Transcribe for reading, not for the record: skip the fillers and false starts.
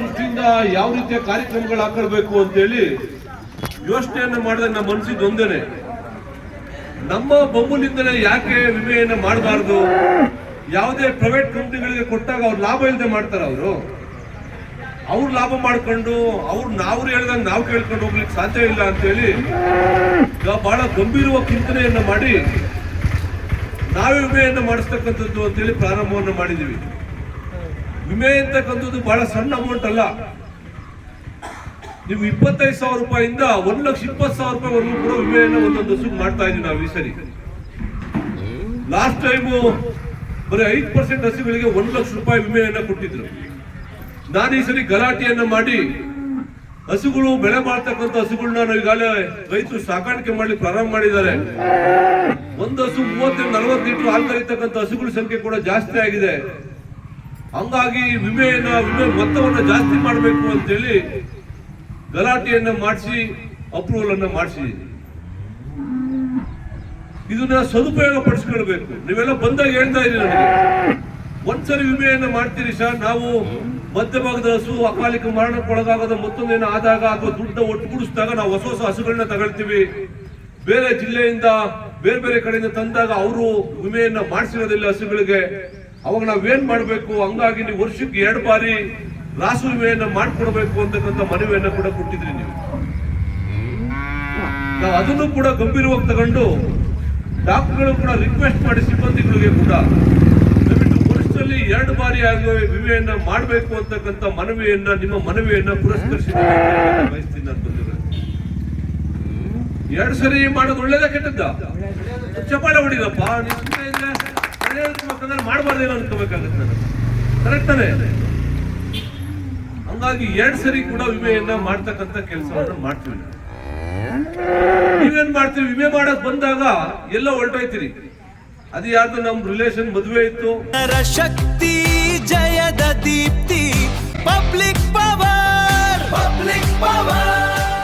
ದೃಷ್ಟಿಯಿಂದ ಯಾವ ರೀತಿಯ ಕಾರ್ಯಕ್ರಮಗಳು ಹಾಕೊಳ್ಬೇಕು ಅಂತೇಳಿ ಯೋಚನೆಯನ್ನ ಮಾಡಿದಾಗ ನಮ್ಮ ಮನಸ್ಸಿಗೆ ಒಂದೇನೆ, ನಮ್ಮ ಬೊಮ್ಮಲಿಂದಲೇ ಯಾಕೆ ವಿಮೆಯನ್ನ ಮಾಡಬಾರ್ದು? ಯಾವುದೇ ಪ್ರೈವೇಟ್ ಕಂಪ್ನಿಗಳಿಗೆ ಕೊಟ್ಟಾಗ ಅವ್ರು ಲಾಭ ಇಲ್ಲದೆ ಮಾಡ್ತಾರ, ಅವ್ರು ಲಾಭ ಮಾಡ್ಕೊಂಡು ಅವ್ರು ಹೇಳ್ದಂಗೆ ನಾವು ಕೇಳ್ಕೊಂಡು ಹೋಗ್ಲಿಕ್ಕೆ ಸಾಧ್ಯ ಇಲ್ಲ ಅಂತೇಳಿ ಬಹಳ ಗಂಭೀರವಾಗಿ ಚಿಂತನೆಯನ್ನ ಮಾಡಿ ನಾವೇ ವಿಮೆಯನ್ನ ಮಾಡಿಸ್ತಕ್ಕಂಥದ್ದು ಅಂತೇಳಿ ಪ್ರಾರಂಭವನ್ನು ಮಾಡಿದೀವಿ. ವಿಮೆ ಅಂತಕ್ಕಂಥದ್ದು ಬಹಳ ಸಣ್ಣ ಅಮೌಂಟ್ ಅಲ್ಲ. ನೀವು 25,000 ರೂಪಾಯಿಂದ 1,20,000 ರೂಪಾಯಿವರೆಗೂ ಕೂಡ ವಿಮೆಯನ್ನ ಒಂದೊಂದು ಹಸುಗೆ ಮಾಡ್ತಾ ಇದೀವಿ ನಾವು. ಈ ಸರಿ ಲಾಸ್ಟ್ ಟೈಮು ಬರೀ 5% ಹಸುಗಳಿಗೆ 1 ಲಕ್ಷ ರೂಪಾಯಿ ವಿಮೆಯನ್ನ ಕೊಟ್ಟಿದ್ರು. ನಾನು ಈ ಸರಿ ಗಲಾಟೆಯನ್ನ ಮಾಡಿ ಹಸುಗಳು ಬೆಳೆ ಮಾಡ್ತಕ್ಕಂಥ ಹಸುಗಳನ್ನ ನಾವು ಈಗಾಗಲೇ ರೈತರು ಸಾಕಾಣಿಕೆ ಮಾಡ್ಲಿಕ್ಕೆ ಪ್ರಾರಂಭ ಮಾಡಿದ್ದಾರೆ. ಒಂದು ಹಸು 30-40 ಲೀಟರ್ ಹಾಲು ಕರೀತಕ್ಕಂಥ ಹಸುಗಳ ಸಂಖ್ಯೆ ಕೂಡ ಜಾಸ್ತಿ ಆಗಿದೆ. ಹಂಗಾಗಿ ವಿಮೆ ಮೊತ್ತವನ್ನ ಜಾಸ್ತಿ ಮಾಡಬೇಕು ಅಂತೇಳಿ ಗಲಾಟೆಯನ್ನ ಮಾಡಿಸಿ ಅಪ್ರೂವಲ್ ಅನ್ನ ಮಾಡಿಸಿದೀನಿ. ಇದನ್ನ ಸದುಪಯೋಗ ಪಡಿಸ್ಕೊಳ್ಬೇಕು. ನೀವೆಲ್ಲ ಬಂದಾಗ ಹೇಳ್ತಾ ಇದ್ದೀರಿ, ನನಗೆ ಒಂದ್ಸರಿ ವಿಮೆಯನ್ನ ಮಾಡ್ತೀರಿ ಸರ್, ನಾವು ಮಧ್ಯಭಾಗದ ಹಸು ಅಕಾಲಿಕ ಮರಣಕ್ಕೊಳಗಾಗದ ಮತ್ತೊಂದೇನೋ ಆದಾಗ ಅಥವಾ ದುಡ್ಡನ್ನ ಒಟ್ಟುಗೂಡಿಸಿದಾಗ ನಾವು ಹೊಸ ಹೊಸ ಹಸುಗಳನ್ನ ತಗೊಳ್ತೀವಿ. ಬೇರೆ ಜಿಲ್ಲೆಯಿಂದ ಬೇರೆ ಬೇರೆ ಕಡೆಯಿಂದ ತಂದಾಗ ಅವರು ವಿಮೆಯನ್ನ ಮಾಡಿಸಿರೋದಿಲ್ಲ ಹಸುಗಳಿಗೆ. ಅವಾಗ ನಾವೇನ್ ಮಾಡ್ಬೇಕು? ಹಂಗಾಗಿ ನೀವು ವರ್ಷಕ್ಕೆ 2 ಬಾರಿ ರಾಸು ವಿಮೆಯನ್ನ ಮಾಡ್ಕೊಡ್ಬೇಕು ಅಂತಕ್ಕಂಥ ಮನವಿಯನ್ನ ಕೂಡ ಕೊಟ್ಟಿದ್ರಿ ನೀವು. ನಾವು ಅದನ್ನು ಕೂಡ ಗಂಭೀರವಾಗಿ ತಗೊಂಡು ಡಾಕ್ಟರ್ಗಳು ಕೂಡ ರಿಕ್ವೆಸ್ಟ್ ಮಾಡಿ ಸಿಬ್ಬಂದಿಗಳಿಗೆ ಕೂಡ ದಯವಿಟ್ಟು ವರ್ಷದಲ್ಲಿ 2 ಬಾರಿ ಆಗುವ ವಿಮೆಯನ್ನ ಮಾಡಬೇಕು ಅಂತಕ್ಕಂಥ ನಿಮ್ಮ ಮನವಿಯನ್ನ ಪುರಸ್ಕರಿಸಿ ಬಯಸ್ತೀನಿ. ನಾನು ಬಂದಿರೋ 2 ಸರಿ ಮಾಡೋದು ಒಳ್ಳೇದ ಕೆಟ್ಟದ್ದ? ಚಪಾಳೆ ಹೊಡಿದಪ್ಪ, ಮಾಡಬಾರ್ದೇನೋ ಅನ್ಕೋಬೇಕಾಗತ್ತೆ. ಕರೆಕ್ಟ್ ತಾನೆ? ಹಂಗಾಗಿ 2 ಸರಿ ಕೂಡ ವಿಮೆಯನ್ನ ಮಾಡ್ತಕ್ಕಂಥ ಕೆಲಸವನ್ನ ಮಾಡ್ತೀವಿ. ನೀವೇನ್ ಮಾಡ್ತೀವಿ? ವಿಮೆ ಮಾಡಕ್ ಬಂದಾಗ ಎಲ್ಲ ಹೊರಟೋಯ್ತೀರಿ. ಅದು ಯಾರ್ದು ನಮ್ ರಿಲೇಷನ್ ಮದುವೆ ಇತ್ತು, ಶಕ್ತಿ ಜಯದ ದೀಪ್ತಿ, ಪಬ್ಲಿಕ್ ಪವರ್.